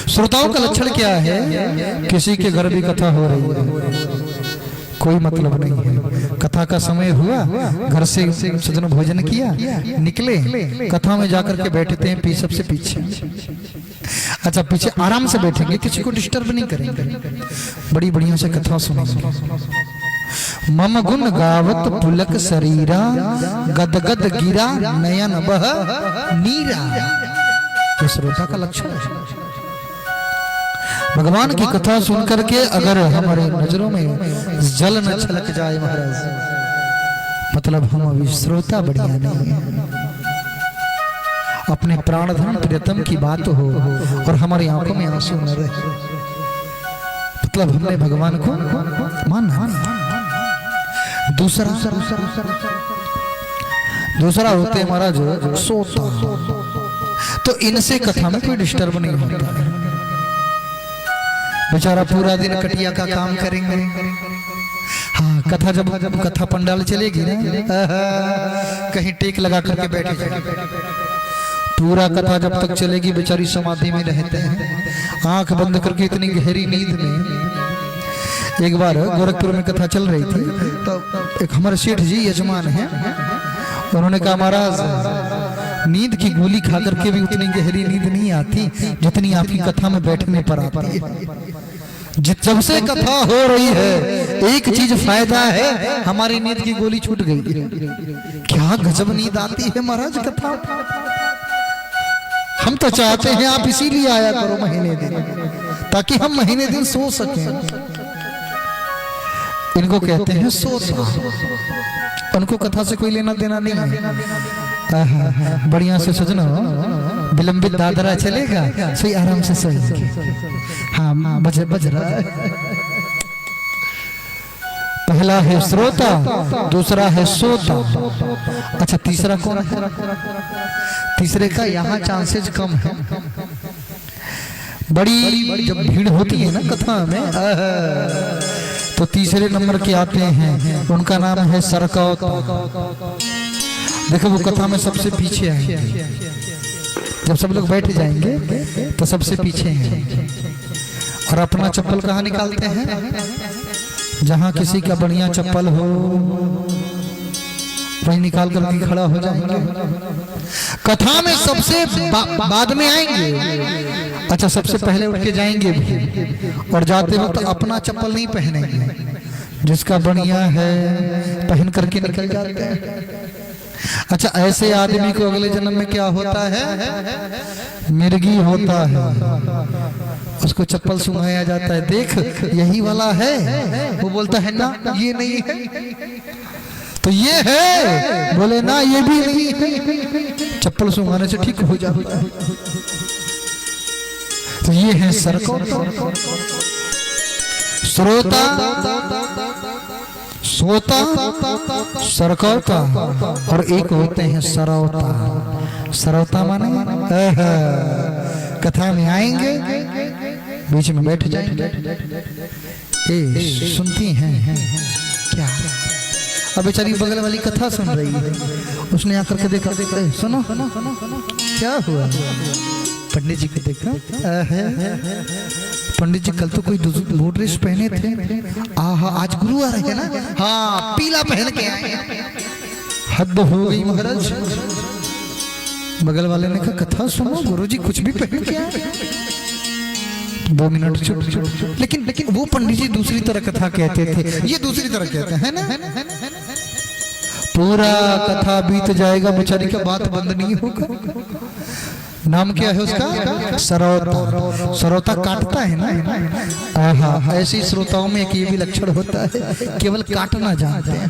श्रोताओं का लक्षण क्या है? किसी के घर भी कथा हो रही है, कोई मतलब नहीं है। कथा का समय हुआ, घर से सज्जन भोजन किया, निकले, कथा में जाकर के बैठते हैं सबसे पीछे। अच्छा, पीछे आराम से बैठेंगे, किसी को डिस्टर्ब नहीं करेंगे, बड़ी बढ़िया से कथा सुनेंगे। मम गुण गावत पुलक शरीरा, गद गद गिरा नयन बह नीरा। ये श्रोता का लक्षण है। भगवान की कथा सुनकर के अगर हमारे नजरों में जल न छलक जाए महाराज, मतलब हम अभी श्रोता बढ़िया नहीं है। अपने प्राणधन प्रियतम की बात हो और हमारी आंखों में आंसू न रहे, मतलब हमने भगवान को माना। दूसरा होते महाराज सोता, तो इनसे कथा में कोई डिस्टर्ब नहीं होता। बेचारा पूरा दिन कटिया का काम करेंगे। हाँ, कथा जब कथा पंडाल चलेगी ना, कहीं टेक लगा करके बैठे जाएंगे। पूरा कथा जब तक चलेगी बेचारी समाधि में रहते हैं, आंख बंद करके इतनी गहरी नींद में। एक बार गोरखपुर में कथा चल रही थी, तो एक हमारे सेठ जी यजमान हैं, उन्होंने कहा महाराज नींद की गोली खा करके भी उतनी गहरी नींद नहीं आती जितनी आपकी कथा में बैठने पर आती है। जब से कथा हो रही है एक चीज फायदा है, हमारी नींद की गोली छूट गई। क्या गजब नींद आती है महाराज कथा। हम तो चाहते हैं आप इसीलिए आया करो महीने दिन, ताकि हम महीने दिन सो सकें। इनको कहते हैं सोता, उनको कथा से कोई लेना देना नहीं है। बढ़िया से सजना, विलंबित दादरा चलेगा, सही आराम से सोएंगे। हाँ, बज रहा है। पहला है श्रोता, दूसरा है सोता। अच्छा, तीसरा कौन है? तीसरे का यहाँ चांसेस कम है। बड़ी जब भीड़ होती है ना कथा में, तो तीसरे नंबर के आते हैं, उनका नाम है सरकौता। देखो वो कथा में सबसे पीछे आएंगे, जब सब लोग बैठ जाएंगे तो सबसे पीछे हैं, और अपना चप्पल कहाँ निकालते हैं? जहाँ किसी का बढ़िया चप्पल हो वहीं निकाल कर खड़ा हो जाएंगे। कथा में सबसे बाद में आएंगे। अच्छा, सबसे पहले उठ के जाएंगे भी, और जाते हो तो अपना चप्पल नहीं पहनेंगे, जिसका बढ़िया है पहन करके निकल जाते हैं। अच्छा, ऐसे आदमी को अगले जन्म में क्या होता है? मिर्गी होता है। उसको चप्पल सुनाया जाता है, देख यही वाला है। वो बोलता है ना ये नहीं है, तो ये है, बोले ना ये भी नहीं है। चप्पल सुनाने से ठीक हो जाता है। तो ये है सरकौता, श्रोता, सोता, सरकौता, और एक होते हैं सरौता। सरौता माने कथा में आएंगे, बीच में बैठ जाएंगे। सुनती हैं क्या? अब बेचारी बगल वाली कथा सुन रही है, उसने आकर के देखा, सुनो क्या हुआ? पंडित जी को देखा, पंडित जी कल तो कोई ब्लू ड्रेस पहने थे, आहा आज गुरुवार है ना, हाँ पीला पहन के आए। हद हो गई महाराज। बगल वाले ने कहा कथा सुनो, गुरुजी कुछ भी पहन के आए। 2 मिनट चुप। लेकिन वो पंडित जी दूसरी तरह कथा कहते थे, ये दूसरी तरह कहते हैं ना। पूरा कथा बीत जाएगा, बेचारी का बात बंद नहीं होगा। नाम क्या है उसका? सरौता। सरौता काटता है ना। आहा, ऐसी श्रोताओं में एक ये भी लक्षण होता है, केवल काटना जानते हैं।